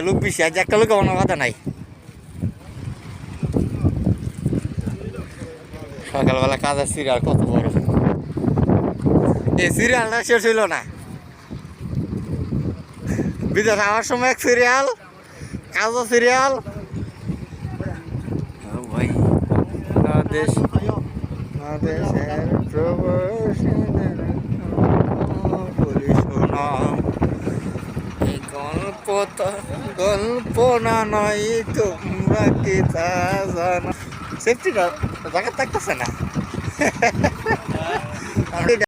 যে লোক বেশি আজ একটা লোক কোনো কথা নাই। সকালবেলা কাজের সিরিয়াল কত বড়, এই সিরিয়ালটা শেষ হইল না। বিদেশ আসার সময় এক সিরিয়াল, কাজও সিরিয়াল। ভাই দেশ দেশের গল্প না নয় তোমরা কি তা জানো। সেফটি জায়গা থাকতেছে না।